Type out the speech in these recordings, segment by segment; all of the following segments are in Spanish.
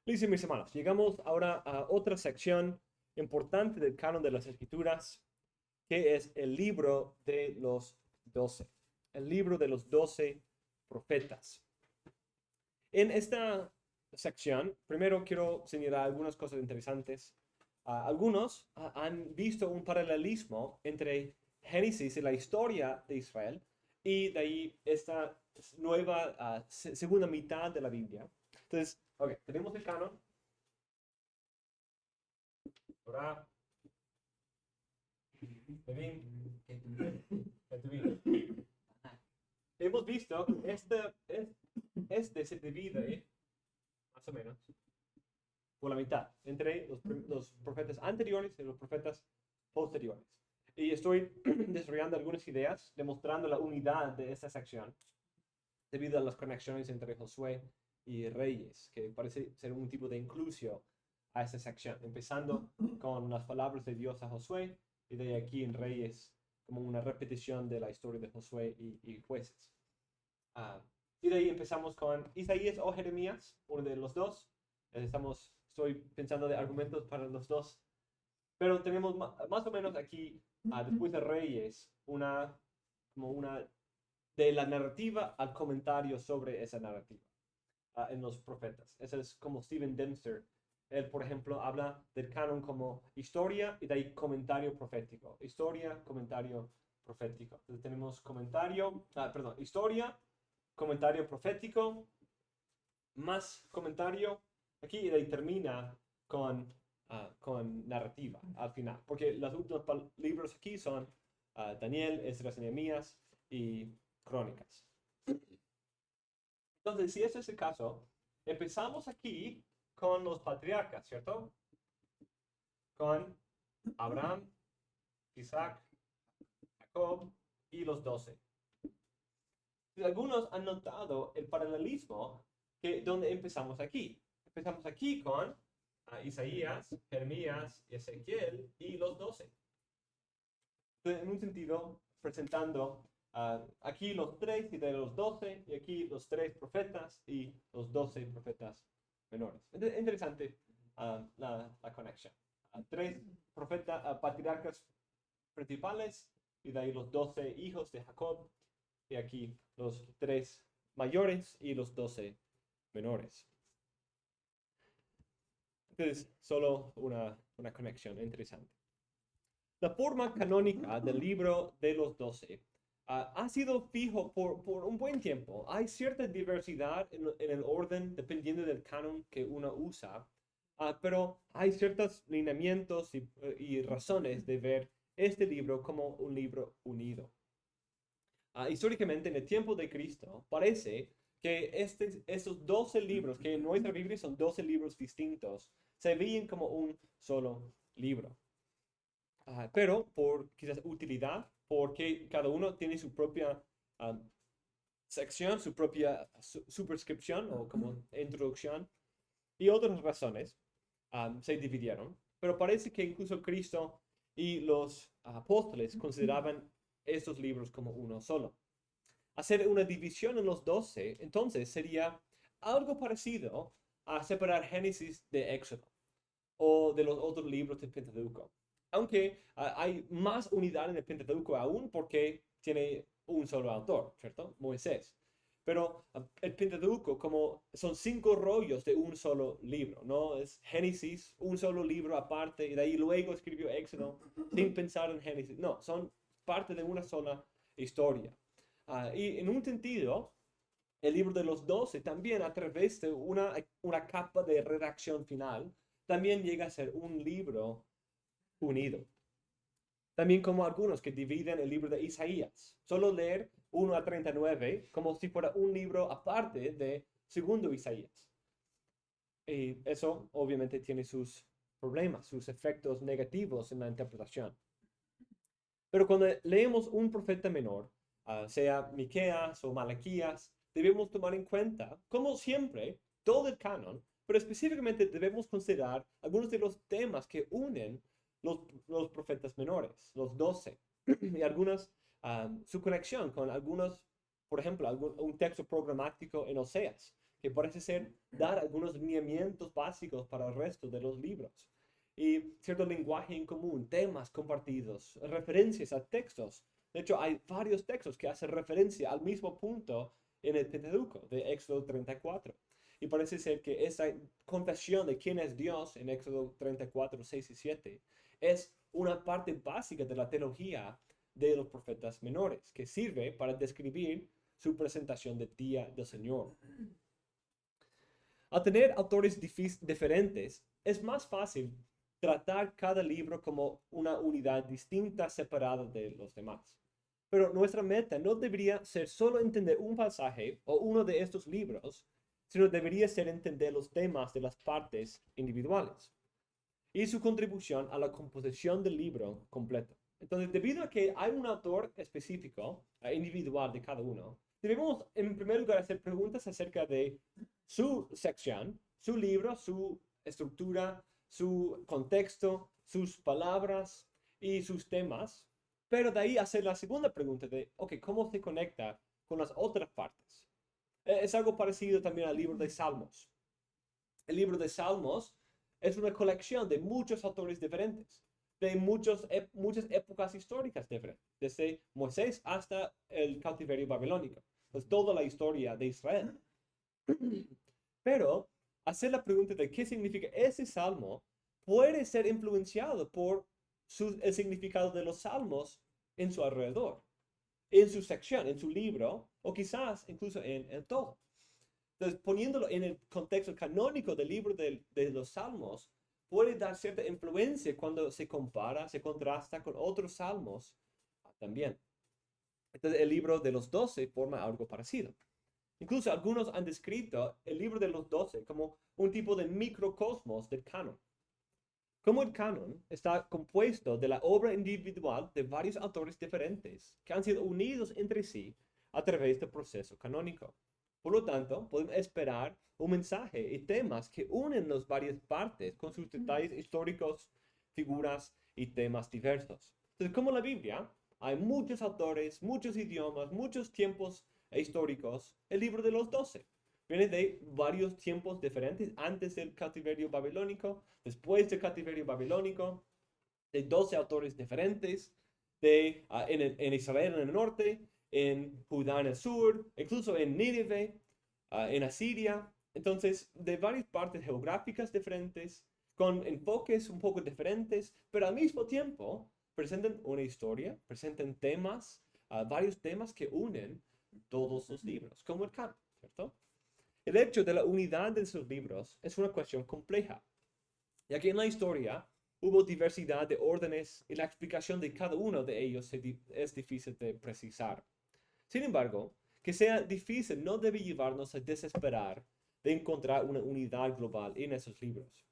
Listo, mis hermanos, llegamos ahora a otra sección importante del canon de las Escrituras, que es el libro de los 12, el libro de los 12 profetas. En esta sección, primero quiero señalar algunas cosas interesantes. Algunos han visto un paralelismo entre Génesis y la historia de Israel y de ahí esta nueva segunda mitad de la Biblia. Entonces, ok, tenemos el canon. Ahora, hemos visto que este se divide más o menos por la mitad entre los profetas anteriores y los profetas posteriores. Y estoy desarrollando algunas ideas demostrando la unidad de esta sección debido a las conexiones entre Josué y Reyes, que parece ser un tipo de inclusión a esta sección, empezando con las palabras de Dios a Josué y de aquí en Reyes como una repetición de la historia de Josué y Jueces. Y de ahí empezamos con Isaías o Jeremías, uno de los dos. Estoy pensando de argumentos para los dos. Pero tenemos más o menos aquí, después de Reyes, como una de la narrativa al comentario sobre esa narrativa en los profetas. Eso es como Stephen Dempster. Él, por ejemplo, habla del canon como historia y de ahí comentario profético. Historia, comentario profético. Entonces tenemos historia, comentario profético, más comentario aquí y de ahí termina con narrativa al final. Porque los últimos libros aquí son Daniel, Esdras, Nehemías y Crónicas. Entonces, si ese es el caso, empezamos aquí con los patriarcas, ¿cierto? Con Abraham, Isaac, Jacob y los 12. Algunos han notado el paralelismo donde empezamos aquí. Empezamos aquí con Isaías, Jeremías, Ezequiel y los 12. Entonces, en un sentido, presentando aquí los 3 y de los 12, y aquí los 3 profetas y los 12 profetas menores. Interesante la conexión. 3 profetas, patriarcas principales, y de ahí los 12 hijos de Jacob, y aquí los 3 mayores y los 12 menores. Entonces, solo una conexión interesante. La forma canónica del libro de los 12 ha sido fijo por un buen tiempo. Hay cierta diversidad en el orden dependiendo del canon que uno usa, pero hay ciertos lineamientos y razones de ver este libro como un libro unido. Históricamente, en el tiempo de Cristo, parece que estos 12 libros, que en nuestra Biblia son 12 libros distintos, se veían como un solo libro. Pero por quizás utilidad, porque cada uno tiene su propia sección, su propia superscripción o como introducción, y otras razones se dividieron. Pero parece que incluso Cristo y los apóstoles consideraban estos libros como uno solo. Hacer una división en los 12, entonces, sería algo parecido a separar Génesis de Éxodo o de los otros libros del Pentateuco. Aunque hay más unidad en el Pentateuco aún porque tiene un solo autor, ¿cierto? Moisés. Pero el Pentateuco, como son 5 rollos de un solo libro, ¿no? Es Génesis, un solo libro aparte, y de ahí luego escribió Éxodo sin pensar en Génesis. No, son parte de una sola historia. Y en un sentido, el libro de los 12 también a través de una capa de redacción final, también llega a ser un libro unido. También como algunos que dividen el libro de Isaías. Solo leer 1 a 39 como si fuera un libro aparte de segundo Isaías. Y eso obviamente tiene sus problemas, sus efectos negativos en la interpretación. Pero cuando leemos un profeta menor, sea Miqueas o Malaquías, debemos tomar en cuenta, como siempre, todo el canon, pero específicamente debemos considerar algunos de los temas que unen los profetas menores, los 12, y su conexión con algunos, por ejemplo, un texto programático en Oseas, que parece ser dar algunos lineamientos básicos para el resto de los libros. Y cierto lenguaje en común, temas compartidos, referencias a textos. De hecho, hay varios textos que hacen referencia al mismo punto en el Pentateuco de Éxodo 34. Y parece ser que esa confesión de quién es Dios en Éxodo 34, 6 y 7 es una parte básica de la teología de los profetas menores, que sirve para describir su presentación del día del Señor. Al tener autores diferentes, es más fácil tratar cada libro como una unidad distinta, separada de los demás. Pero nuestra meta no debería ser solo entender un pasaje o uno de estos libros, sino debería ser entender los temas de las partes individuales y su contribución a la composición del libro completo. Entonces, debido a que hay un autor específico, individual de cada uno, debemos en primer lugar hacer preguntas acerca de su sección, su libro, su estructura, su contexto, sus palabras y sus temas, pero de ahí hacer la segunda pregunta de, ok, ¿cómo se conecta con las otras partes? Es algo parecido también al libro de Salmos. El libro de Salmos es una colección de muchos autores diferentes, de muchas épocas históricas diferentes, desde Moisés hasta el cautiverio babilónico. Pues toda la historia de Israel. Pero hacer la pregunta de qué significa ese salmo puede ser influenciado por el significado de los salmos en su alrededor, en su sección, en su libro, o quizás incluso en el todo. Entonces, poniéndolo en el contexto canónico del libro de los Salmos, puede dar cierta influencia cuando se compara, se contrasta con otros salmos también. Entonces, el libro de los 12 forma algo parecido. Incluso algunos han descrito el libro de los 12 como un tipo de microcosmos del canon. Como el canon está compuesto de la obra individual de varios autores diferentes que han sido unidos entre sí a través del proceso canónico. Por lo tanto, podemos esperar un mensaje y temas que unen las varias partes con sus detalles históricos, figuras y temas diversos. Entonces, como la Biblia, hay muchos autores, muchos idiomas, muchos tiempos históricos. El libro de los 12 viene de varios tiempos diferentes, antes del cautiverio babilónico, después del cautiverio babilónico, de 12 autores diferentes, en Israel en el norte, en Judá en el sur, incluso en Nínive, en Asiria. Entonces, de varias partes geográficas diferentes, con enfoques un poco diferentes, pero al mismo tiempo presentan una historia, presentan temas, varios temas que unen todos los libros, como el canon, ¿cierto? El hecho de la unidad de esos libros es una cuestión compleja, ya que en la historia hubo diversidad de órdenes y la explicación de cada uno de ellos es difícil de precisar. Sin embargo, que sea difícil no debe llevarnos a desesperar de encontrar una unidad global en esos libros.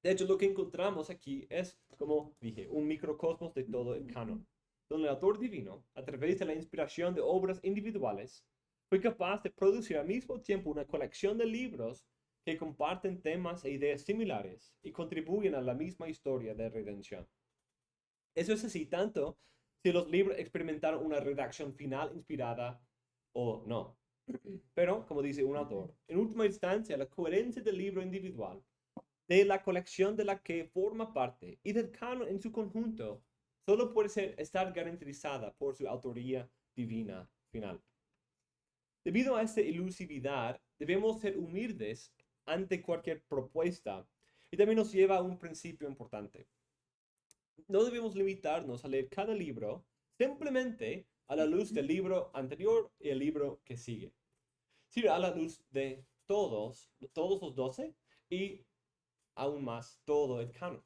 De hecho, lo que encontramos aquí es, como dije, un microcosmos de todo el canon, donde el autor divino, a través de la inspiración de obras individuales, fue capaz de producir al mismo tiempo una colección de libros que comparten temas e ideas similares y contribuyen a la misma historia de redención. Eso es así tanto si los libros experimentaron una redacción final inspirada o no. Pero, como dice un autor, en última instancia, la coherencia del libro individual, de la colección de la que forma parte y del canon en su conjunto, solo puede estar garantizada por su autoría divina final. Debido a esta elusividad, debemos ser humildes ante cualquier propuesta y también nos lleva a un principio importante. No debemos limitarnos a leer cada libro simplemente a la luz del libro anterior y el libro que sigue, sino a la luz de todos los 12 y aún más todo el canon.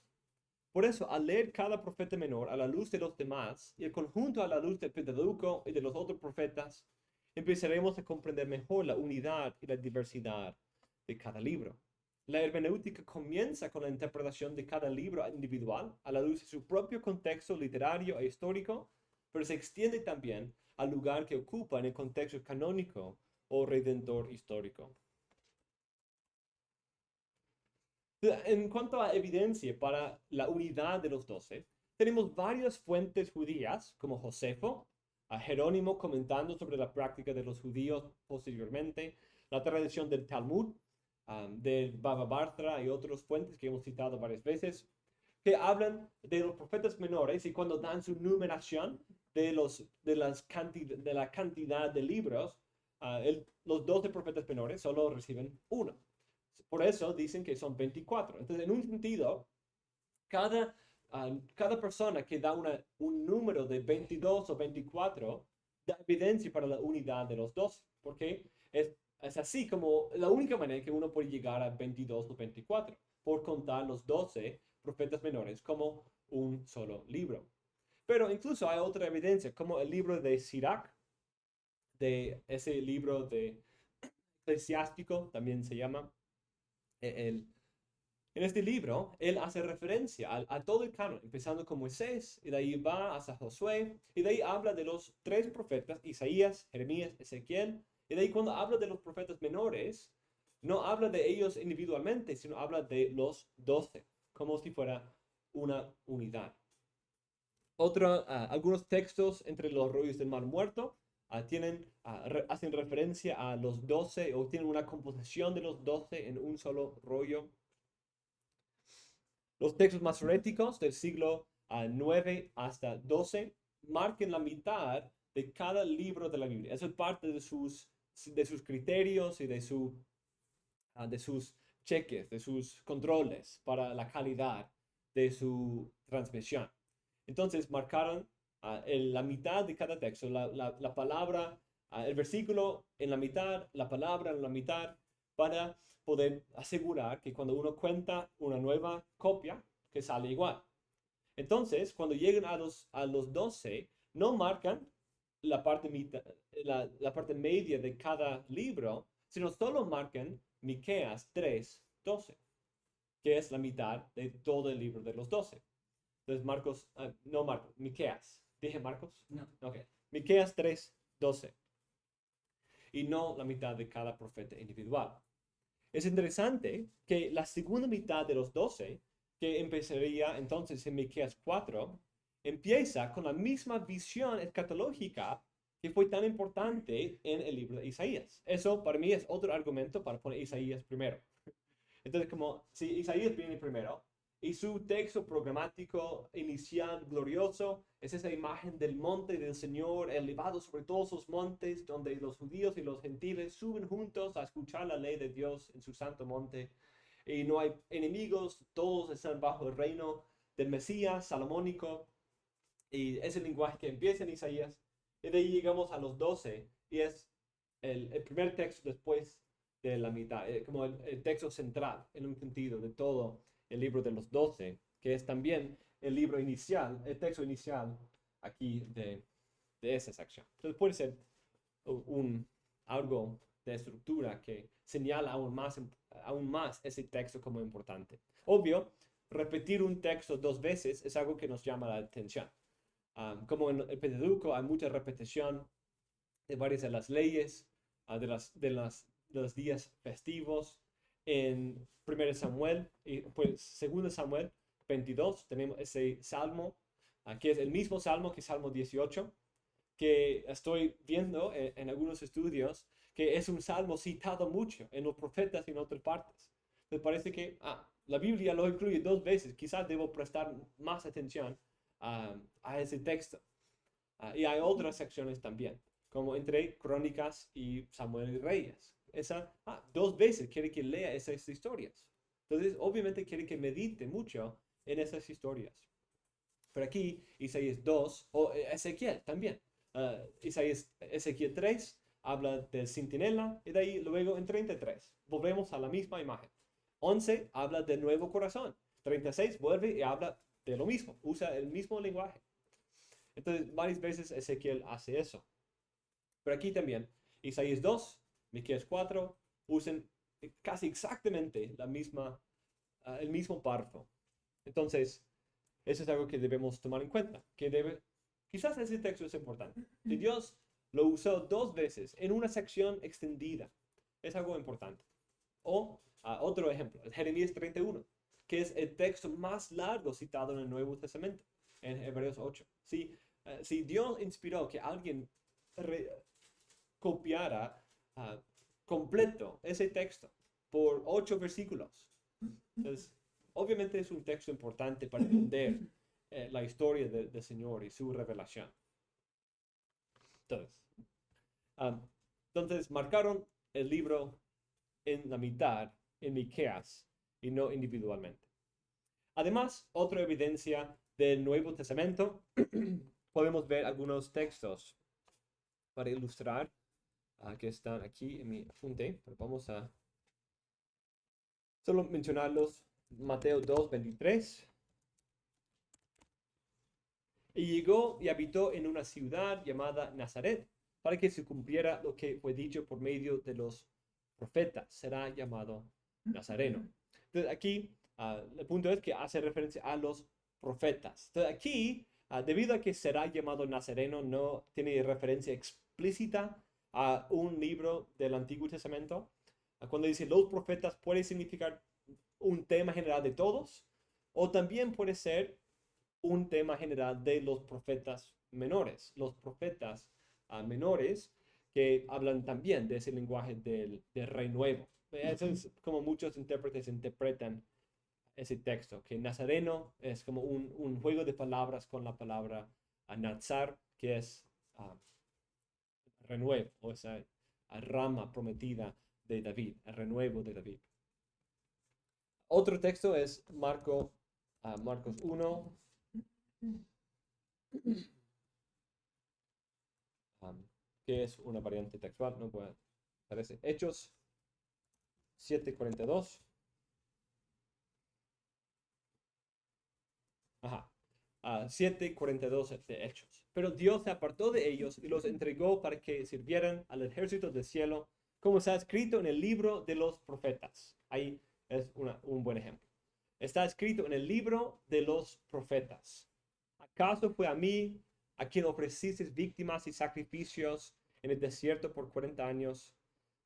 Por eso, al leer cada profeta menor a la luz de los demás y el conjunto a la luz del Pentateuco y de los otros profetas, empezaremos a comprender mejor la unidad y la diversidad de cada libro. La hermenéutica comienza con la interpretación de cada libro individual a la luz de su propio contexto literario e histórico, pero se extiende también al lugar que ocupa en el contexto canónico o redentor histórico. En cuanto a evidencia para la unidad de los 12, tenemos varias fuentes judías, como Josefo, a Jerónimo comentando sobre la práctica de los judíos posteriormente, la tradición del Talmud, del Baba Bartra y otros fuentes que hemos citado varias veces, que hablan de los profetas menores y cuando dan su numeración de la cantidad de libros, los 12 profetas menores solo reciben uno. Por eso dicen que son 24. Entonces, en un sentido, cada persona que da un número de 22 o 24 da evidencia para la unidad de los 12, porque es así como la única manera que uno puede llegar a 22 o 24, por contar los 12 profetas menores como un solo libro. Pero incluso hay otra evidencia, como el libro de Sirach, de ese libro de eclesiástico, también se llama. En este libro, él hace referencia a todo el canon, empezando con Moisés, y de ahí va hasta Josué, y de ahí habla de los tres profetas, Isaías, Jeremías, Ezequiel, y de ahí cuando habla de los profetas menores, no habla de ellos individualmente, sino habla de los 12, como si fuera una unidad. Algunos textos entre los rollos del Mar Muerto hacen referencia a los 12 o tienen una composición de los 12 en un solo rollo. Los textos masoréticos del siglo IX hasta XII marcan la mitad de cada libro de la Biblia. Eso es parte de sus criterios y de sus cheques, de sus controles para la calidad de su transmisión. Entonces marcaron la mitad de cada texto, la palabra, el versículo en la mitad, la palabra en la mitad, para poder asegurar que cuando uno cuenta una nueva copia, que sale igual. Entonces, cuando llegan a los 12, no marcan la parte media de cada libro, sino solo marcan Miqueas 3:12, que es la mitad de todo el libro de los 12. Entonces, Miqueas. ¿Dije Marcos? No. Ok. Miqueas 3:12. Y no la mitad de cada profeta individual. Es interesante que la segunda mitad de los 12, que empezaría entonces en Miqueas 4, empieza con la misma visión escatológica que fue tan importante en el libro de Isaías. Eso para mí es otro argumento para poner Isaías primero. Entonces, como si Isaías viene primero y su texto programático inicial glorioso es esa imagen del monte del Señor elevado sobre todos los montes, donde los judíos y los gentiles suben juntos a escuchar la ley de Dios en su santo monte, y no hay enemigos, todos están bajo el reino del Mesías salomónico, y es el lenguaje que empieza en Isaías, y de ahí llegamos a los 12, y es el primer texto después de la mitad, como el texto central en un sentido de todo el libro de los 12, que es también el libro inicial, el texto inicial aquí de esa sección. Entonces puede ser algo de estructura que señala aún más ese texto como importante. Obvio, repetir un texto 2 veces es algo que nos llama la atención. Como en el Pentateuco hay mucha repetición de varias de las leyes, de los días festivos. En 1 Samuel y pues 2 Samuel 22 tenemos ese salmo, que es el mismo salmo que Salmo 18, que estoy viendo en algunos estudios, que es un salmo citado mucho en los profetas y en otras partes. Me parece que la Biblia lo incluye 2 veces, quizás debo prestar más atención a ese texto. Y hay otras secciones también, como entre Crónicas y Samuel y Reyes. 2 veces quiere que lea esas historias. Entonces, obviamente quiere que medite mucho en esas historias. Pero aquí, Isaías 2, o Ezequiel también. Ezequiel 3 habla del centinela, y de ahí luego en 33 volvemos a la misma imagen. 11 habla del nuevo corazón. 36 vuelve y habla de lo mismo, usa el mismo lenguaje. Entonces, varias veces Ezequiel hace eso. Pero aquí también, Isaías 2, Miqueas 4, usan casi exactamente el mismo párrafo. Entonces, eso es algo que debemos tomar en cuenta. Quizás ese texto es importante. Si Dios lo usó 2 veces en una sección extendida, es algo importante. O otro ejemplo, Jeremías 31, que es el texto más largo citado en el Nuevo Testamento, en Hebreos 8. Si Dios inspiró que alguien copiara completo ese texto por 8 versículos. Entonces, obviamente es un texto importante para entender la historia del Señor y su revelación. Entonces, marcaron el libro en la mitad en Miqueas y no individualmente. Además, otra evidencia del Nuevo Testamento, podemos ver algunos textos para ilustrar que están aquí en mi apunte, pero vamos a solo mencionarlos. Mateo 2:23. Y llegó y habitó en una ciudad llamada Nazaret, para que se cumpliera lo que fue dicho por medio de los profetas. Será llamado Nazareno. Entonces aquí el punto es que hace referencia a los profetas. Entonces aquí, debido a que será llamado Nazareno, no tiene referencia explícita a un libro del Antiguo Testamento. Cuando dice los profetas puede significar un tema general de todos, o también puede ser un tema general de los profetas menores. Los profetas menores que hablan también de ese lenguaje del renuevo. Eso es como muchos intérpretes interpretan ese texto, que Nazareno es como un juego de palabras con la palabra Nazar, que es renuevo, o esa rama prometida de David, el renuevo de David. Otro texto es Marcos 1. Que es una variante textual, no puede, parece. Hechos 7:42. Ajá. 7:42 de Hechos. Pero Dios se apartó de ellos y los entregó para que sirvieran al ejército del cielo, como está escrito en el libro de los profetas. Ahí es un buen ejemplo. Está escrito en el libro de los profetas. ¿Acaso fue a mí a quien ofreciste víctimas y sacrificios en el desierto por 40 años,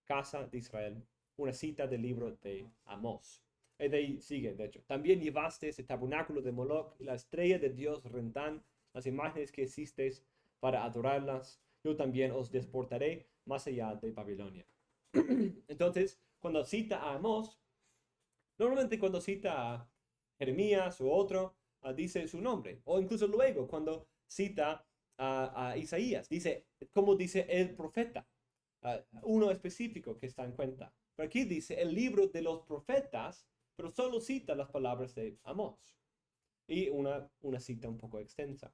casa de Israel? Una cita del libro de Amós. Y de ahí sigue, de hecho. También llevaste ese tabernáculo de Moloch y la estrella de Dios Rentán, las imágenes que hicisteis para adorarlas. Yo también os deportaré más allá de Babilonia. Entonces, cuando cita a Amós, normalmente cuando cita a Jeremías u otro, dice su nombre. O incluso luego, cuando cita a Isaías, dice, como dice el profeta, uno específico que está en cuenta. Pero aquí dice el libro de los profetas, pero solo cita las palabras de Amós. Y una cita un poco extensa.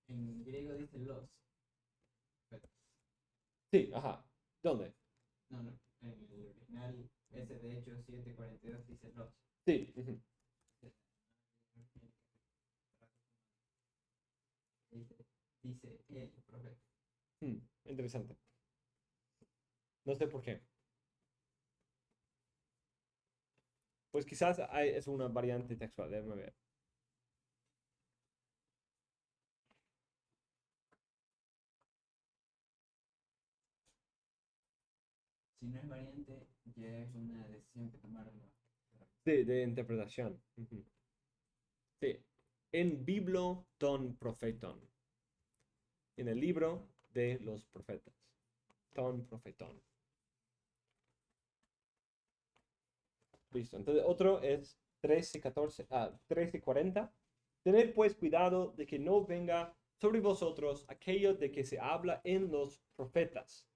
En griego dice los. Sí, ajá. ¿Dónde? No, en el original ese de hecho 7:42 dice los. Sí. Uh-huh. Dice el profeta. Interesante. No sé por qué. Pues quizás es una variante textual, déjame ver. Si no es variante, ya es una decisión que tomaron. De interpretación. Uh-huh. Sí. En Biblo ton profeton. En el libro de los profetas. Ton profetón. Listo. Entonces, otro es 13:40. Tened pues cuidado de que no venga sobre vosotros aquello de que se habla en los profetas.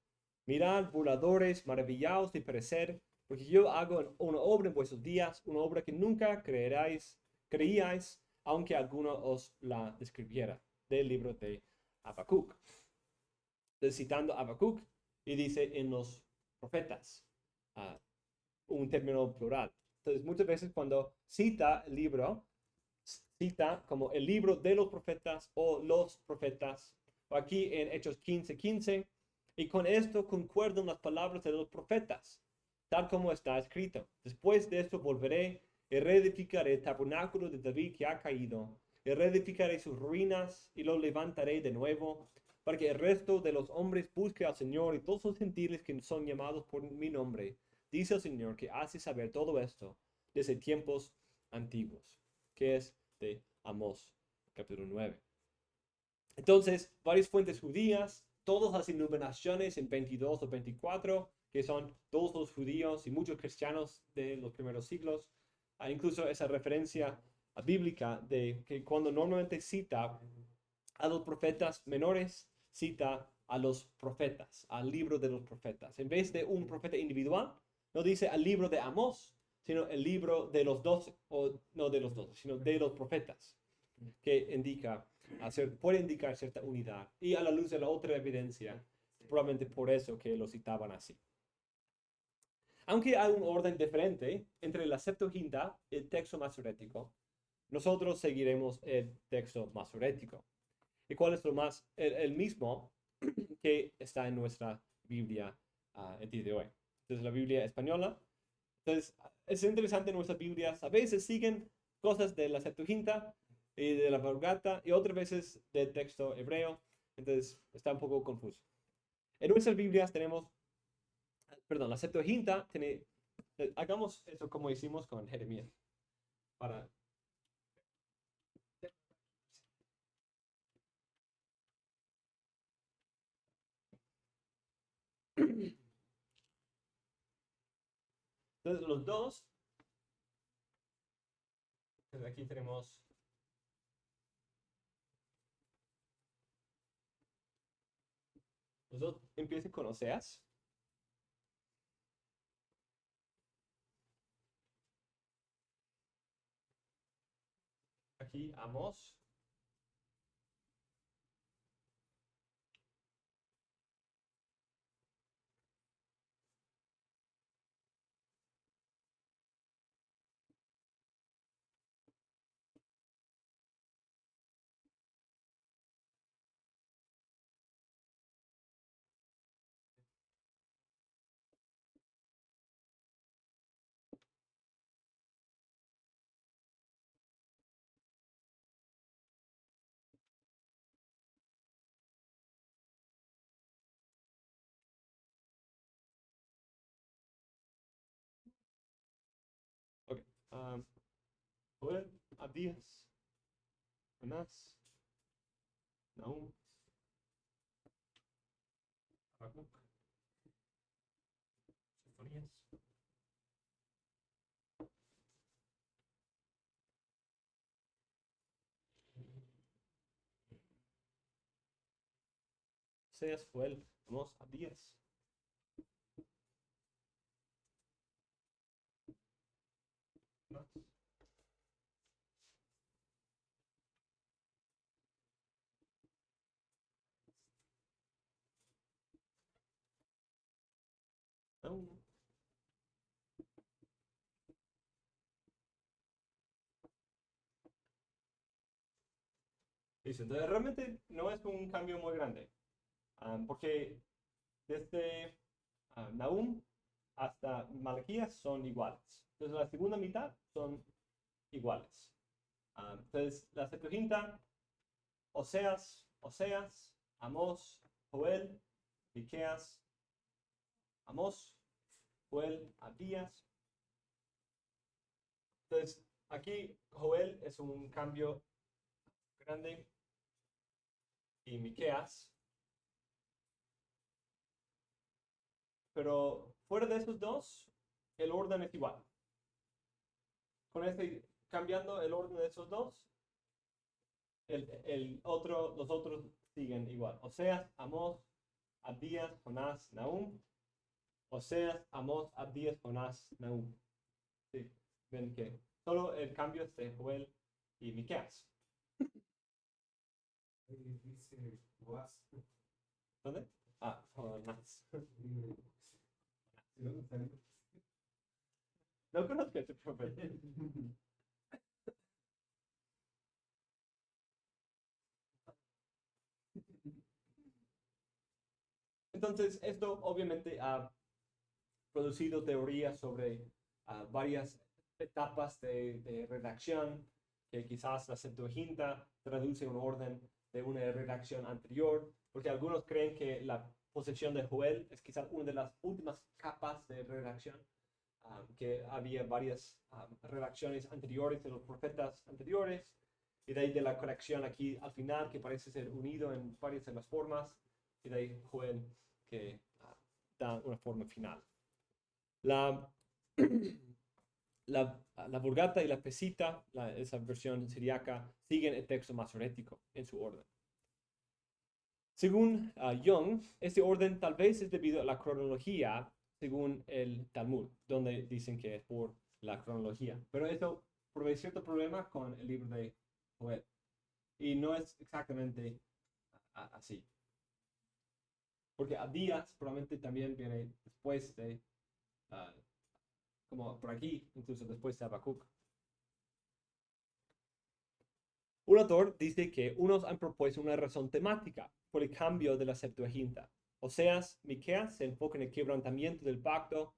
Mirad, burladores, maravillaos de perecer, porque yo hago una obra en vuestros días, una obra que nunca creíais, aunque alguno os la describiera. Del libro de Habacuc. Citando a Habacuc, y dice en los profetas, un término plural. Entonces, muchas veces cuando cita el libro, cita como el libro de los profetas o los profetas, o aquí en Hechos 15:15, y con esto concuerdan las palabras de los profetas, tal como está escrito. Después de esto volveré y reedificaré el tabernáculo de David que ha caído, y reedificaré sus ruinas y lo levantaré de nuevo, para que el resto de los hombres busque al Señor y todos los gentiles que son llamados por mi nombre. Dice el Señor que hace saber todo esto desde tiempos antiguos, que es de Amós, capítulo 9. Entonces, varias fuentes judías todas las denominaciones en 22 o 24, que son todos los judíos y muchos cristianos de los primeros siglos. Incluso esa referencia bíblica de que cuando normalmente cita a los profetas menores, cita a los profetas, al libro de los profetas. En vez de un profeta individual, no dice al libro de Amós, sino el libro de los 12, o no de los 12, sino de los profetas, que puede indicar cierta unidad. Y a la luz de la otra evidencia, probablemente por eso que lo citaban así. Aunque hay un orden diferente entre la Septuaginta y el texto masorético, nosotros seguiremos el texto masorético. ¿Y cuál es el mismo que está en nuestra Biblia el día de hoy? Entonces, la Biblia española. Entonces, es interesante, nuestras Biblias a veces siguen cosas de la Septuaginta y de la Vulgata y otras veces del texto hebreo. Entonces, está un poco confuso. En nuestras Biblias tenemos, perdón, la Septuaginta tiene, hagamos eso como hicimos con Jeremías, para entonces los dos, entonces aquí tenemos los dos empiezan con Oseas. Aquí Amós. Ok. Joel, Abdías, Jonás, Nahum, Habacuc, Sofonías. Oseas, Joel, Amós, Abdías. Jonás. Nahum. Listo, entonces realmente no es un cambio muy grande, porque desde Nahum hasta Malaquías son iguales. Entonces la segunda mitad son iguales. Entonces la Septuaginta, Oseas, Amós, Joel, Miqueas, Amós, Joel, Abdías. Entonces aquí Joel es un cambio grande y Miqueas. Pero fuera de esos dos, el orden es igual. Cambiando el orden de esos dos, los otros siguen igual. Oseas, Amós, Abdías, Jonás, Nahum. Oseas, Amós, Abdías, Jonás, Nahum. Sí, ven que solo el cambio es de Joel y Miqueas. ¿Dónde? Jonás. No conozco a ese profeta. Entonces, esto obviamente ha producido teorías sobre varias etapas de redacción, que quizás la Septuaginta traduce un orden de una redacción anterior, porque algunos creen que la posesión de Joel es quizás una de las últimas capas de redacción, que había varias redacciones anteriores de los profetas anteriores, y de ahí de la conexión aquí al final, que parece ser unido en varias de las formas, y de ahí Joel que da una forma final. La, la Vulgata y la Pesita, esa versión siriaca, siguen el texto masorético en su orden. Según Young, este orden tal vez es debido a la cronología según el Talmud, donde dicen que es por la cronología. Pero esto provee cierto problema con el libro de Joel. Y no es exactamente así. Porque Abdías probablemente también viene después de, como por aquí, incluso después de Habacuc. Un autor dice que unos han propuesto una razón temática por el cambio de la Septuaginta. Oseas, Miqueas se enfoca en el quebrantamiento del pacto,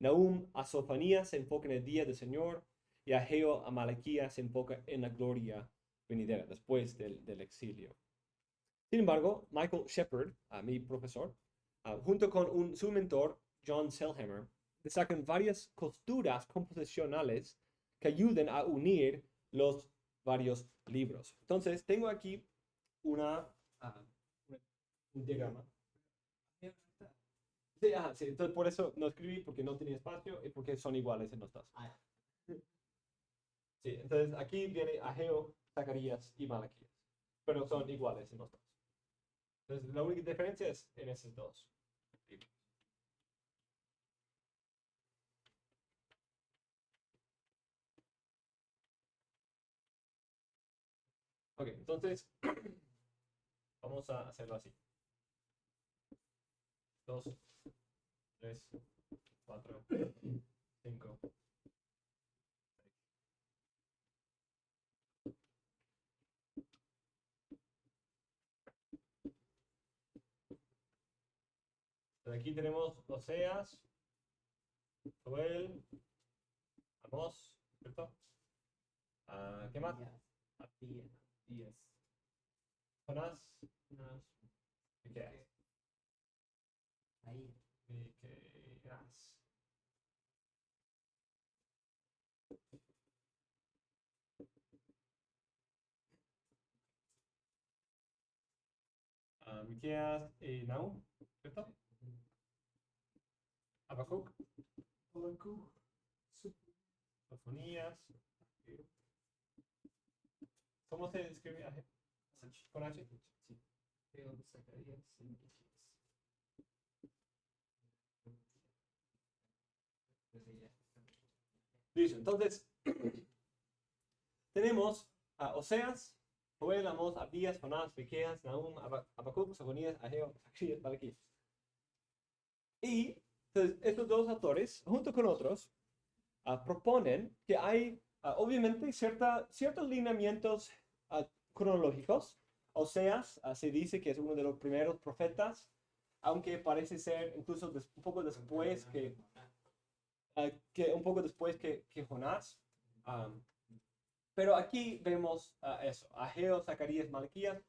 Nahum a Sofonías se enfoca en el día del Señor y Ageo a Malaquías se enfoca en la gloria venidera después del exilio. Sin embargo, Michael Shepard, mi profesor, junto con su mentor John Selhammer, destacan varias costuras composicionales que ayudan a unir los varios libros. Entonces, tengo aquí un diagrama. Sí, sí, entonces por eso no escribí, porque no tenía espacio y porque son iguales en los dos. Sí, entonces aquí viene Ageo, Zacarías y Malaquías, pero son iguales en los dos. Entonces la única diferencia es en esos dos libros. Ok, entonces vamos a hacerlo así. 2, 3, 4, 5. Aquí tenemos Oseas, Joel, Amós, ¿cierto? ¿Qué más? Abdías. Jonás, Miqueas. Ahí. Miqueas. Miqueas y Nahum, ¿cierto? Habacuc, Sofonías. ¿Cómo se escribe con H? Sí. Ageo, Zacarías y Malaquías. Listo, entonces tenemos a Oseas, Joel, Amós, Abdías, Jonás, Miqueas, Nahum, Habacuc, Sofonías, Ageo, Zacarías, Malaquías. Y entonces, estos dos autores, junto con otros, proponen que hay obviamente ciertos lineamientos cronológicos. Oseas se dice que es uno de los primeros profetas, aunque parece ser incluso un poco después que Jonás. Pero aquí vemos eso. Ageo, Zacarías, Malaquías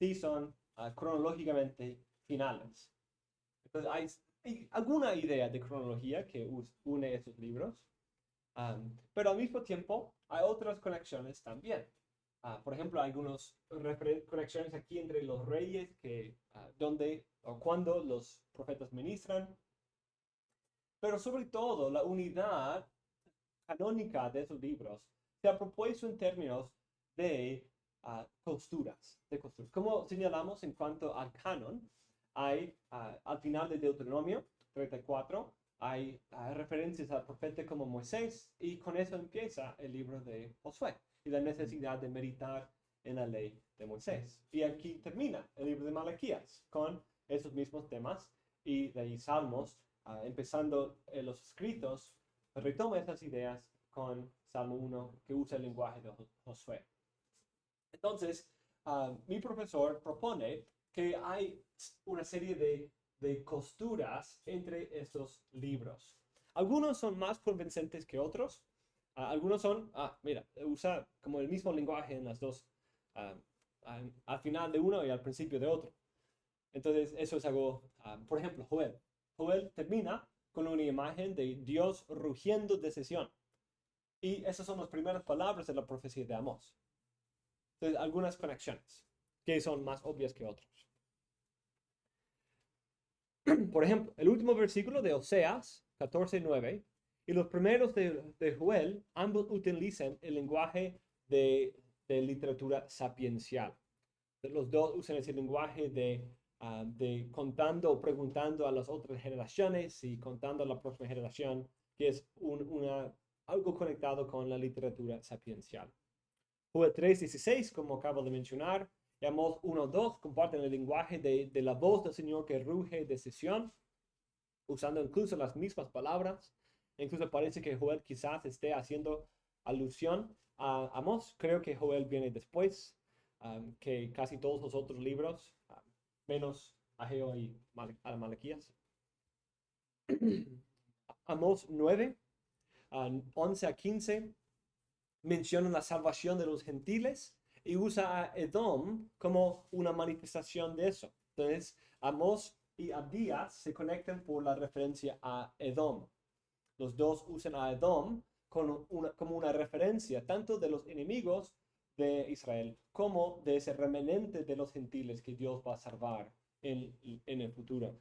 sí son cronológicamente finales. Entonces hay alguna idea de cronología que une esos libros. Pero al mismo tiempo hay otras conexiones también. Por ejemplo, hay algunas conexiones aquí entre los reyes, donde o cuando los profetas ministran. Pero sobre todo, la unidad canónica de esos libros se ha propuesto en términos de costuras. Como señalamos en cuanto al canon, hay al final de Deuteronomio 34, hay referencias al profeta como Moisés, y con eso empieza el libro de Josué y la necesidad de meditar en la ley de Moisés. Y aquí termina el libro de Malaquías con esos mismos temas, y de ahí Salmos, empezando los escritos, retoma esas ideas con Salmo 1, que usa el lenguaje de Josué. Entonces, mi profesor propone que hay una serie de costuras entre estos libros. Algunos son más convincentes que otros. Algunos son, mira, usa como el mismo lenguaje en las dos, al final de uno y al principio de otro. Entonces, eso es algo, por ejemplo, Joel. Joel termina con una imagen de Dios rugiendo de Sión. Y esas son las primeras palabras de la profecía de Amós. Entonces, algunas conexiones que son más obvias que otras. Por ejemplo, el último versículo de Oseas 14:9 y los primeros de Joel, ambos utilizan el lenguaje de literatura sapiencial. Los dos usan ese lenguaje de contando o preguntando a las otras generaciones y contando a la próxima generación, que es algo conectado con la literatura sapiencial. Joel 3:16, como acabo de mencionar, y Amós 1:2 comparten el lenguaje de la voz del Señor que ruge de Sión, usando incluso las mismas palabras. Incluso parece que Joel quizás esté haciendo alusión a Amós. Creo que Joel viene después que casi todos los otros libros, menos Ageo y Malaquías. Amós 9, 11 a 15, menciona la salvación de los gentiles y usa a Edom como una manifestación de eso. Entonces, Amós y Abdías se conectan por la referencia a Edom. Los dos usan a Edom como una referencia tanto de los enemigos de Israel como de ese remanente de los gentiles que Dios va a salvar en el futuro.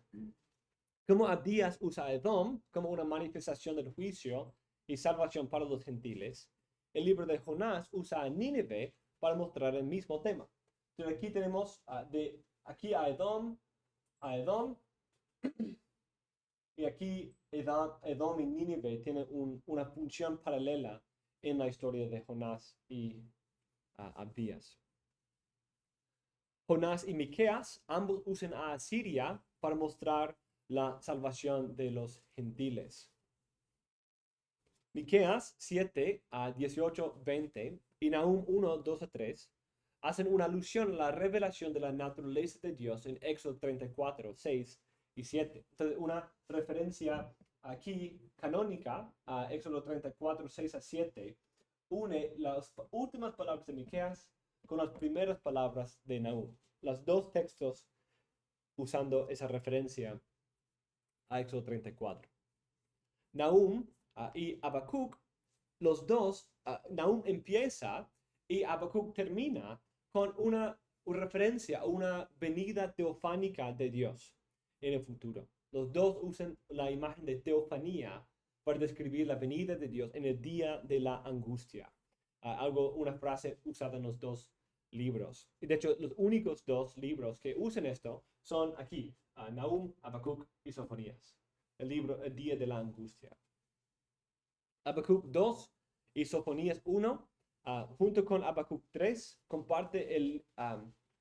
Como Abdías usa a Edom como una manifestación del juicio y salvación para los gentiles, el libro de Jonás usa a Nínive para mostrar el mismo tema. Entonces aquí tenemos aquí a Edom, y aquí Edom y Nínive tienen una función paralela en la historia de Jonás y Abdías. Jonás y Miqueas ambos usan a Asiria para mostrar la salvación de los gentiles. Miqueas 7 a 18, 20 y Nahum 1, 2 a 3 hacen una alusión a la revelación de la naturaleza de Dios en Éxodo 34, 6 y 7. Entonces, una referencia aquí canónica a Éxodo 34, 6 a 7 une las últimas palabras de Miqueas con las primeras palabras de Nahum. Los dos textos usando esa referencia a Éxodo 34. Nahum y Habacuc, los dos, Nahum empieza y Habacuc termina con una referencia a una venida teofánica de Dios en el futuro. Los dos usan la imagen de teofanía para describir la venida de Dios en el día de la angustia. Una frase usada en los dos libros. Y de hecho, los únicos dos libros que usan esto son aquí, Nahum, Habacuc y Sofonías. El día de la angustia. Habacuc 2 y Sofonías 1, junto con Habacuc 3, comparte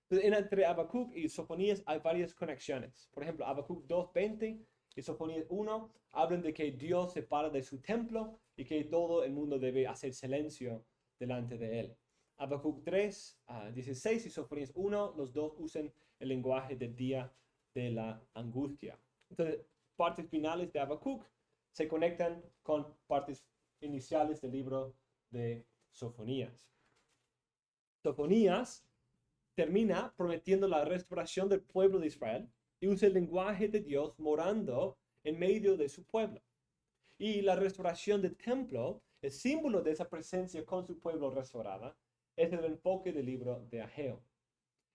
entre Habacuc y Sofonías hay varias conexiones. Por ejemplo, Habacuc 2:20 y Sofonías 1 hablan de que Dios se para de su templo y que todo el mundo debe hacer silencio delante de él. Habacuc 3:16 y Sofonías 1, los dos usan el lenguaje del día de la angustia. Entonces, partes finales de Habacuc se conectan con partes iniciales del libro de Sofonías. Sofonías termina prometiendo la restauración del pueblo de Israel y usa el lenguaje de Dios morando en medio de su pueblo. Y la restauración del templo, el símbolo de esa presencia con su pueblo restaurada, es el enfoque del libro de Ageo.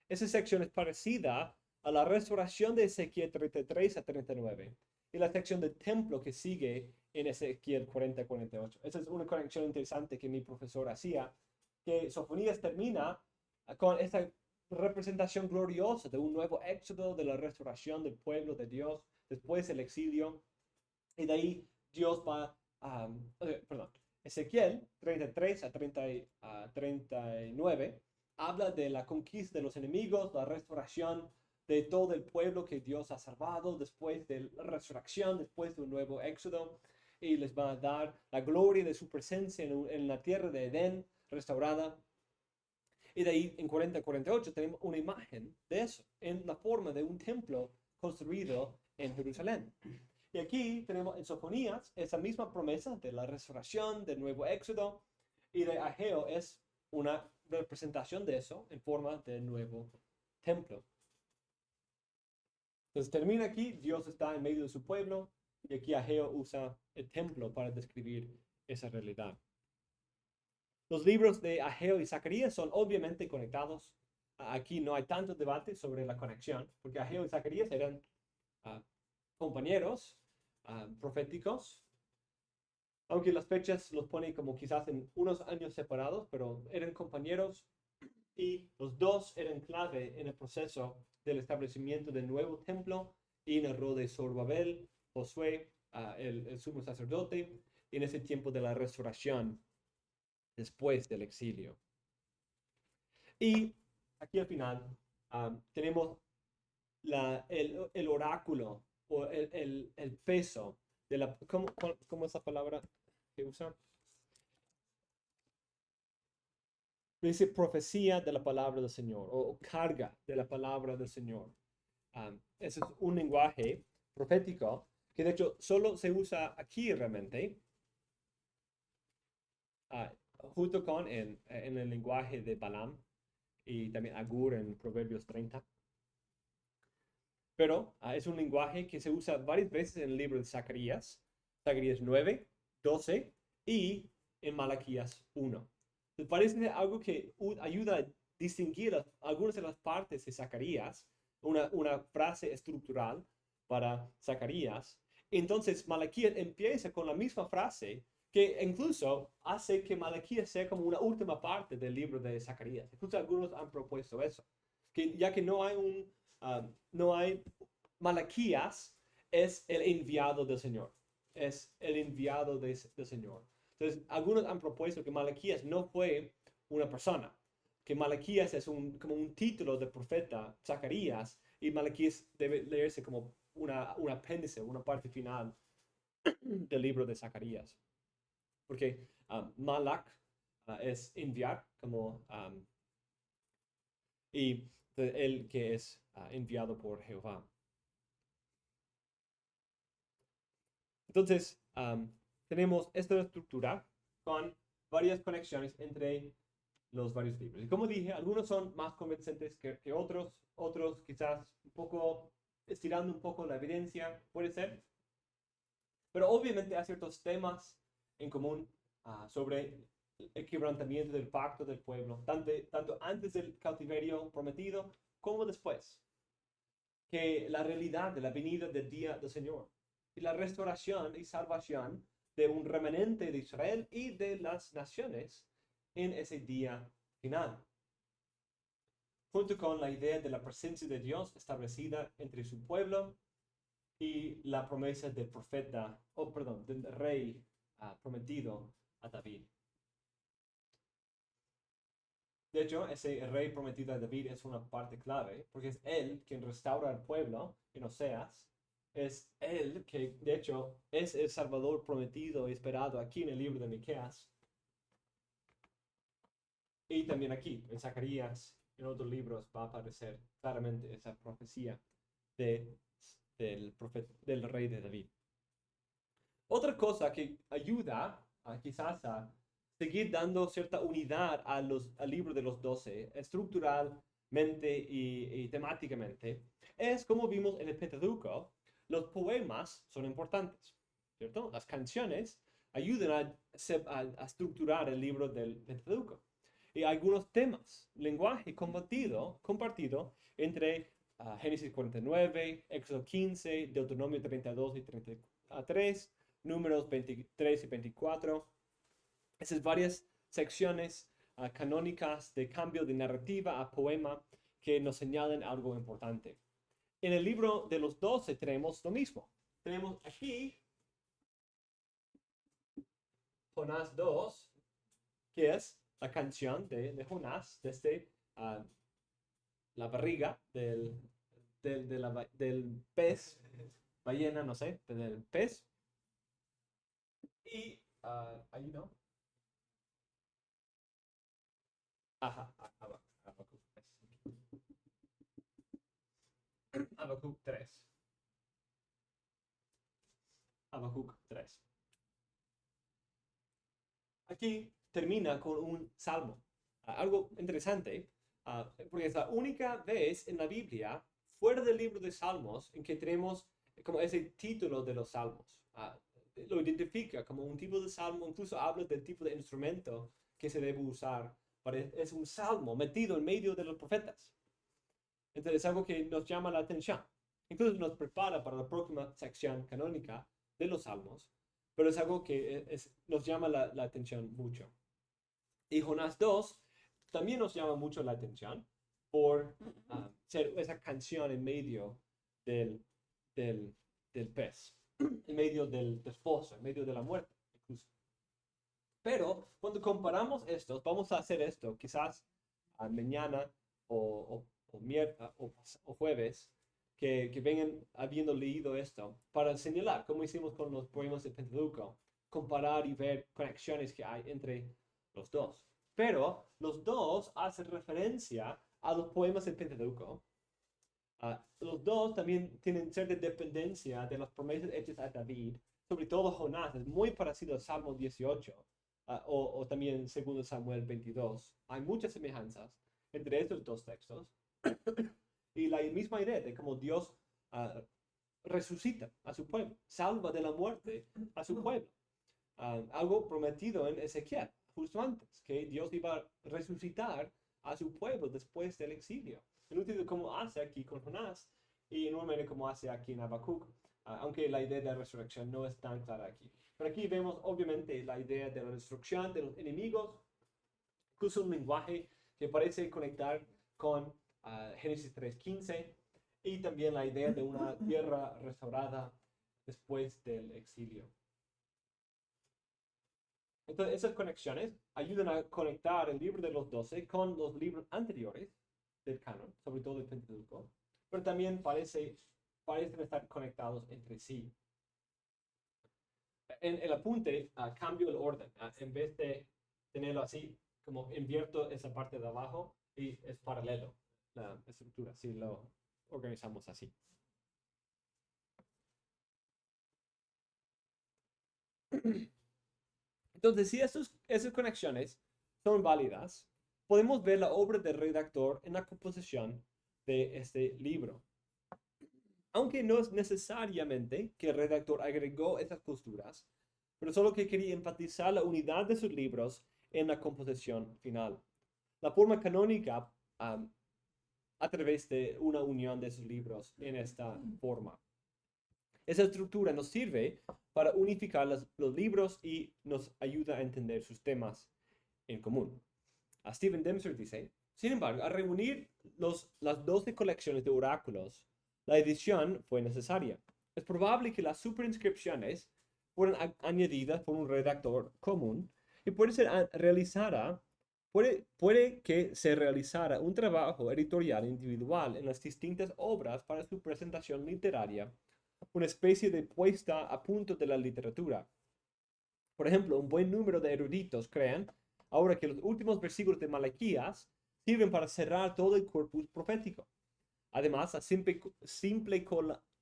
Esa sección es parecida a la restauración de Ezequiel 33 a 39 y la sección del templo que sigue en Ezequiel 40-48. Esa es una conexión interesante que mi profesor hacía, que Sofonías termina con esta representación gloriosa de un nuevo éxodo, de la restauración del pueblo de Dios después del exilio, y de ahí Dios va Ezequiel 33 a 39 habla de la conquista de los enemigos, la restauración de todo el pueblo que Dios ha salvado después de la resurrección, después de un nuevo éxodo, y les va a dar la gloria de su presencia en la tierra de Edén restaurada. Y de ahí en 40-48 tenemos una imagen de eso, en la forma de un templo construido en Jerusalén. Y aquí tenemos en Sofonías esa misma promesa de la restauración, del nuevo éxodo, y de Ageo es una representación de eso en forma del nuevo templo. Entonces termina aquí, Dios está en medio de su pueblo, y aquí Ageo usa el templo para describir esa realidad. Los libros de Ageo y Zacarías son obviamente conectados. Aquí no hay tanto debate sobre la conexión, porque Ageo y Zacarías eran compañeros proféticos, aunque las fechas los pone como quizás en unos años separados, pero eran compañeros y los dos eran clave en el proceso del establecimiento del nuevo templo y en el rol de Zorobabel, Josué, el sumo sacerdote, en ese tiempo de la restauración después del exilio. Y aquí al final tenemos el oráculo o el peso de la... ¿Cómo es la palabra que usa? Dice profecía de la palabra del Señor o carga de la palabra del Señor. Ese es un lenguaje profético que de hecho solo se usa aquí realmente, junto con en el lenguaje de Balaam y también Agur en Proverbios 30. Pero es un lenguaje que se usa varias veces en el libro de Zacarías 9, 12 y en Malaquías 1. Me parece algo que ayuda a distinguir algunas de las partes de Zacarías, una frase estructural para Zacarías. Entonces Malaquías empieza con la misma frase que incluso hace que Malaquías sea como una última parte del libro de Zacarías. Incluso algunos han propuesto eso, que ya que no hay Malaquías es el enviado del Señor, es el enviado del Señor. Entonces, algunos han propuesto que Malaquías no fue una persona, que Malaquías es como un título de profeta Zacarías y Malaquías debe leerse como un apéndice, una parte final del libro de Zacarías. Porque Malak es enviar, y él que es enviado por Jehová. Entonces, tenemos esta estructura con varias conexiones entre los varios libros. Y como dije, algunos son más convincentes que otros, otros quizás un poco estirando un poco la evidencia, puede ser. Pero obviamente hay ciertos temas en común sobre el quebrantamiento del pacto del pueblo, tanto antes del cautiverio prometido como después. Que la realidad de la venida del día del Señor y la restauración y salvación de un remanente de Israel y de las naciones en ese día final. Junto con la idea de la presencia de Dios establecida entre su pueblo y la promesa del profeta, del rey prometido a David. De hecho, ese rey prometido a David es una parte clave, porque es él quien restaura al pueblo en Oseas. Es él que, de hecho, es el Salvador prometido y esperado aquí en el libro de Miqueas. Y también aquí, en Zacarías, en otros libros, va a aparecer claramente esa profecía del rey de David. Otra cosa que ayuda quizás a seguir dando cierta unidad al libro de los 12, estructuralmente y temáticamente, es como vimos en el Pentateuco, los poemas son importantes, ¿cierto? Las canciones ayudan a estructurar el libro del Pentateuco. Y algunos temas, lenguaje compartido entre Génesis 49, Éxodo 15, Deuteronomio 32 y 33, Números 23 y 24. Esas varias secciones canónicas de cambio de narrativa a poema que nos señalan algo importante. En el libro de los 12 tenemos lo mismo. Tenemos aquí Jonás 2, que es la canción de Jonás desde la barriga del pez, ballena, no sé, del pez. Y ahí no. Ajá, Habacuc 3. Habacuc 3. Aquí termina con un salmo. Algo interesante, porque es la única vez en la Biblia, fuera del libro de Salmos, en que tenemos como ese título de los salmos. Lo identifica como un tipo de salmo, incluso habla del tipo de instrumento que se debe usar. Es un salmo metido en medio de los profetas. Entonces es algo que nos llama la atención. Entonces nos prepara para la próxima sección canónica de los Salmos, pero es algo que nos llama la atención mucho. Y Jonás 2 también nos llama mucho la atención por ser esa canción en medio del, del pez, en medio del foso, en medio de la muerte, incluso. Pero cuando comparamos estos, vamos a hacer esto, quizás mañana o jueves, que vengan habiendo leído esto, para señalar, como hicimos con los poemas de Pentateuco, comparar y ver conexiones que hay entre los dos. Pero los dos hacen referencia a los poemas del Pentateuco. Los dos también tienen cierta dependencia de las promesas hechas a David, sobre todo Jonás, es muy parecido al Salmo 18, o también 2 Samuel 22. Hay muchas semejanzas entre estos dos textos. Y la misma idea de cómo Dios resucita a su pueblo, salva de la muerte a su pueblo. Algo prometido en Ezequiel, justo antes, que Dios iba a resucitar a su pueblo después del exilio. En un sentido como hace aquí con Jonás y enormemente como hace aquí en Habacuc, aunque la idea de la resurrección no es tan clara aquí. Pero aquí vemos obviamente la idea de la destrucción de los enemigos, incluso un lenguaje que parece conectar con Génesis 3:15 y también la idea de una tierra restaurada después del exilio. Entonces, esas conexiones ayudan a conectar el libro de los 12 con los libros anteriores del canon, sobre todo el Pentateuco, pero también parecen estar conectados entre sí. En el apunte, cambio el orden. En vez de tenerlo así, como invierto esa parte de abajo y es paralelo la estructura, si lo organizamos así. Entonces, si esas conexiones son válidas, podemos ver la obra del redactor en la composición de este libro. Aunque no es necesariamente que el redactor agregó esas posturas, pero solo que quería enfatizar la unidad de sus libros en la composición final. La forma canónica a través de una unión de sus libros en esta forma. Esa estructura nos sirve para unificar los libros y nos ayuda a entender sus temas en común. Stephen Dempster dice, sin embargo, al reunir las 12 colecciones de oráculos, la edición fue necesaria. Es probable que las superinscripciones fueran añadidas por un redactor común y puede que se realizara un trabajo editorial individual en las distintas obras para su presentación literaria, una especie de puesta a punto de la literatura. Por ejemplo, un buen número de eruditos creen ahora que los últimos versículos de Malaquías sirven para cerrar todo el corpus profético. Además, la simple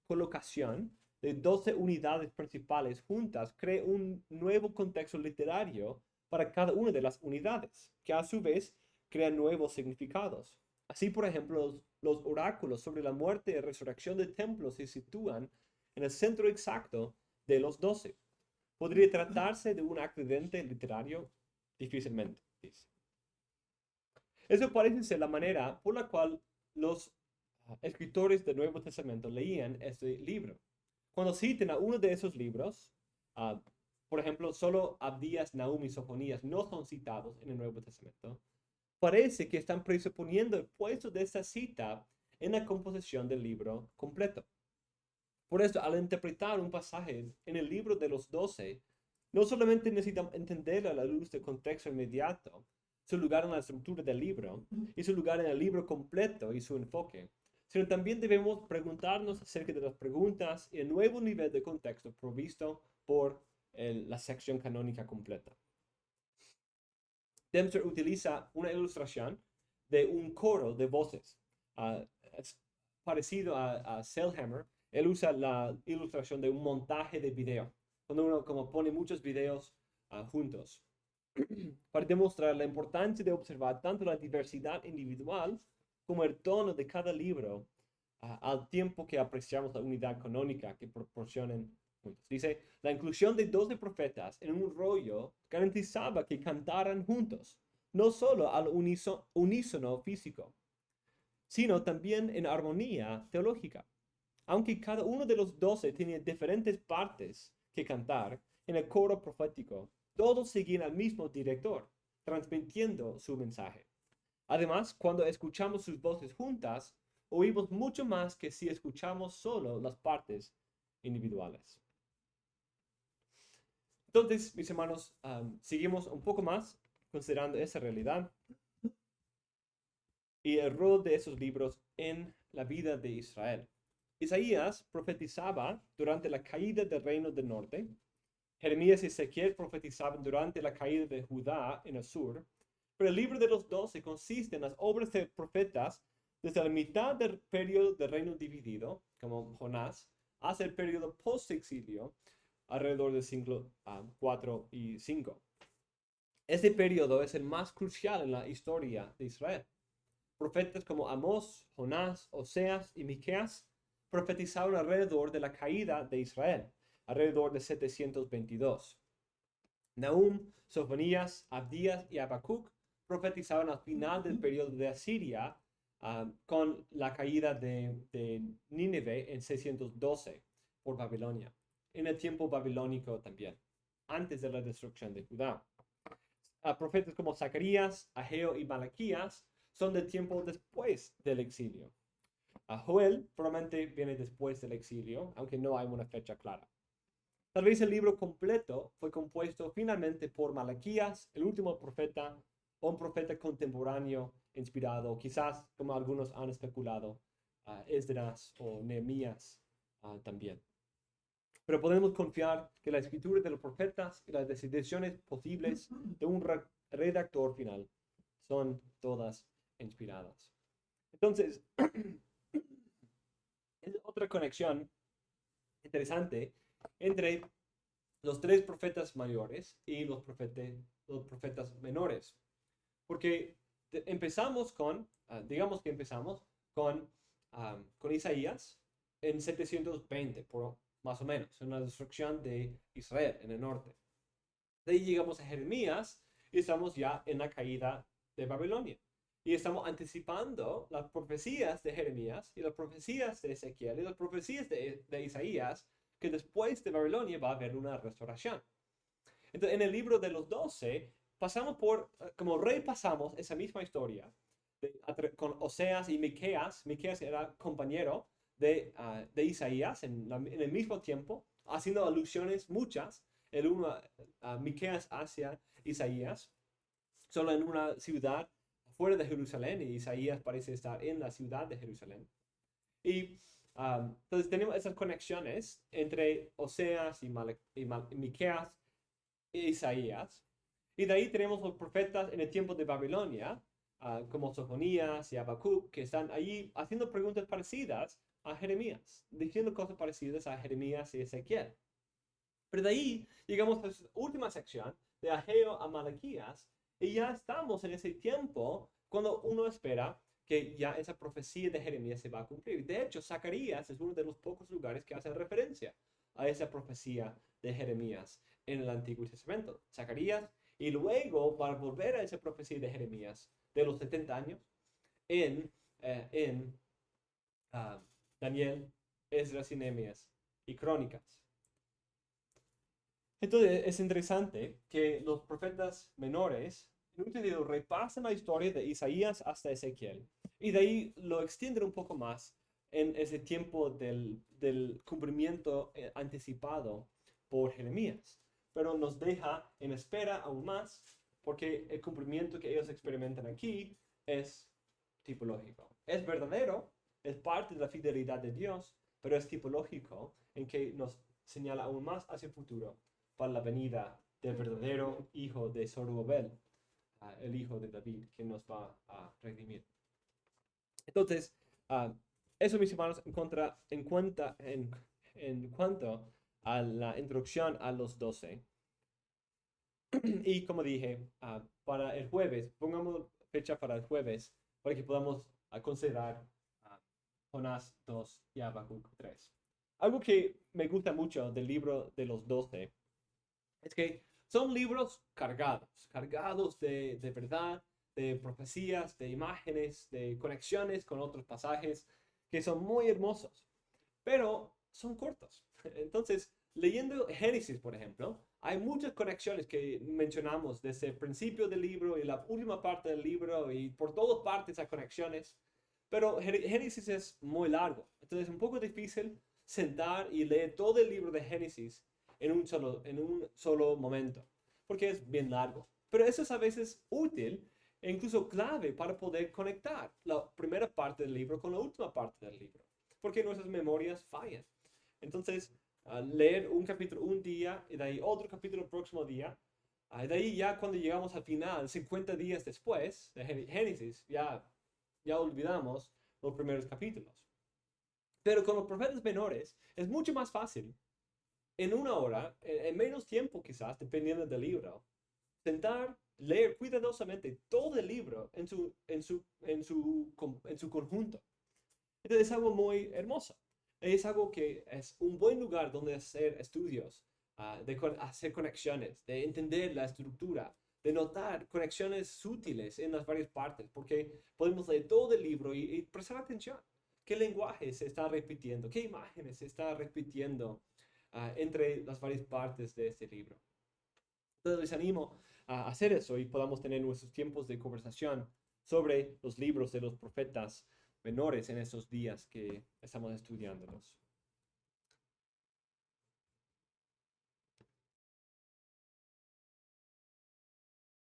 colocación de 12 unidades principales juntas crea un nuevo contexto literario para cada una de las unidades, que a su vez crean nuevos significados. Así, por ejemplo, los oráculos sobre la muerte y resurrección del templo se sitúan en el centro exacto de los 12. ¿Podría tratarse de un accidente literario? Difícilmente, dice. Eso parece ser la manera por la cual los escritores del Nuevo Testamento leían este libro. Cuando citen a uno de esos libros, por ejemplo, solo Abdías, Nahum y Sofonías no son citados en el Nuevo Testamento, parece que están presuponiendo el puesto de esta cita en la composición del libro completo. Por eso, al interpretar un pasaje en el libro de los 12, no solamente necesitamos entenderlo a la luz del contexto inmediato, su lugar en la estructura del libro y su lugar en el libro completo y su enfoque, sino también debemos preguntarnos acerca de las preguntas y el nuevo nivel de contexto provisto por la sección canónica completa. Dempster utiliza una ilustración de un coro de voces. Es parecido a Selhammer. Él usa la ilustración de un montaje de video, cuando uno como pone muchos videos juntos, para demostrar la importancia de observar tanto la diversidad individual como el tono de cada libro, al tiempo que apreciamos la unidad canónica que proporcionan juntos. Dice, la inclusión de 12 profetas en un rollo garantizaba que cantaran juntos, no solo al unísono físico, sino también en armonía teológica. aunque cada uno de los 12 tenía diferentes partes que cantar en el coro profético, todos seguían al mismo director, transmitiendo su mensaje. Además, cuando escuchamos sus voces juntas, oímos mucho más que si escuchamos solo las partes individuales. Entonces, mis hermanos, seguimos un poco más considerando esa realidad y el rol de esos libros en la vida de Israel. Isaías profetizaba durante la caída del reino del norte. Jeremías y Ezequiel profetizaban durante la caída de Judá en el sur. Pero el libro de los 12 consiste en las obras de profetas desde la mitad del periodo del reino dividido, como Jonás, hasta el periodo post-exilio, alrededor del siglo 4 y 5. Este periodo es el más crucial en la historia de Israel. Profetas como Amós, Jonás, Oseas y Miqueas profetizaron alrededor de la caída de Israel, alrededor de 722. Nahum, Sofonías, Abdías y Habacuc profetizaron al final del periodo de Asiria con la caída de Nínive en 612 por Babilonia, en el tiempo babilónico también, antes de la destrucción de Judá. Profetas como Zacarías, Ageo y Malaquías son del tiempo después del exilio. Joel probablemente viene después del exilio, aunque no hay una fecha clara. Tal vez el libro completo fue compuesto finalmente por Malaquías, el último profeta, o un profeta contemporáneo inspirado, quizás, como algunos han especulado, Esdras o Nehemías también. Pero podemos confiar que la escritura de los profetas y las decisiones posibles de un redactor final son todas inspiradas. Entonces, es otra conexión interesante entre los tres profetas mayores y los profetas menores. Porque empezamos con, digamos que empezamos con Isaías en 720, más o menos, en la destrucción de Israel en el norte. De ahí llegamos a Jeremías y estamos ya en la caída de Babilonia. Y estamos anticipando las profecías de Jeremías y las profecías de Ezequiel y las profecías de Isaías, que después de Babilonia va a haber una restauración. Entonces, en el libro de los 12, como repasamos esa misma historia con Oseas y Miqueas. Miqueas era compañero de Isaías en el mismo tiempo, haciendo alusiones muchas, el uno Miqueas hacia Isaías, solo en una ciudad fuera de Jerusalén, y Isaías parece estar en la ciudad de Jerusalén. Y entonces tenemos esas conexiones entre Oseas y Miqueas e Isaías. Y de ahí tenemos los profetas en el tiempo de Babilonia, como Sofonías y Habacuc, que están ahí haciendo preguntas parecidas a Jeremías, diciendo cosas parecidas a Jeremías y Ezequiel. Pero de ahí llegamos a la última sección, de Ageo a Malaquías, y ya estamos en ese tiempo cuando uno espera que ya esa profecía de Jeremías se va a cumplir. De hecho, Zacarías es uno de los pocos lugares que hace referencia a esa profecía de Jeremías en el Antiguo Testamento. Zacarías, y luego va a volver a esa profecía de Jeremías de los 70 años en Daniel, Esdras y Nehemías y Crónicas. Entonces es interesante que los profetas menores, en un sentido, repasan la historia de Isaías hasta Ezequiel, y de ahí lo extienden un poco más en ese tiempo del cumplimiento anticipado por Jeremías, pero nos deja en espera aún más, porque el cumplimiento que ellos experimentan aquí es tipológico. Es verdadero, es parte de la fidelidad de Dios, pero es tipológico en que nos señala aún más hacia el futuro para la venida del verdadero hijo de Zorobabel, el hijo de David, que nos va a redimir. Entonces, eso, mis hermanos, en cuanto a la introducción a los 12. Y como dije, para el jueves, pongamos fecha para el jueves, para que podamos considerar Jonás 2 y Habacuc 3. Algo que me gusta mucho del libro de los 12 es que son libros cargados de verdad, de profecías, de imágenes, de conexiones con otros pasajes que son muy hermosos. pero son cortos. Entonces, leyendo Génesis, por ejemplo, hay muchas conexiones que mencionamos desde el principio del libro y la última parte del libro y por todas partes hay conexiones, pero Génesis es muy largo, entonces es un poco difícil sentar y leer todo el libro de Génesis en un solo momento, porque es bien largo. Pero eso es a veces útil e incluso clave para poder conectar la primera parte del libro con la última parte del libro, porque nuestras memorias fallan. Entonces, leer un capítulo un día y de ahí otro capítulo el próximo día, de ahí ya cuando llegamos al final, 50 días después de Génesis, ya olvidamos los primeros capítulos. Pero con los profetas menores es mucho más fácil, en una hora, en menos tiempo quizás, dependiendo del libro, sentar, leer cuidadosamente todo el libro en su conjunto. Entonces es algo muy hermoso. Es algo que es un buen lugar donde hacer estudios, de hacer conexiones, de entender la estructura, de notar conexiones sutiles en las varias partes, porque podemos leer todo el libro y prestar atención. ¿Qué lenguaje se está repitiendo? ¿Qué imágenes se está repitiendo entre las varias partes de este libro? Entonces les animo a hacer eso y podamos tener nuestros tiempos de conversación sobre los libros de los profetas menores en estos días que estamos estudiándolos.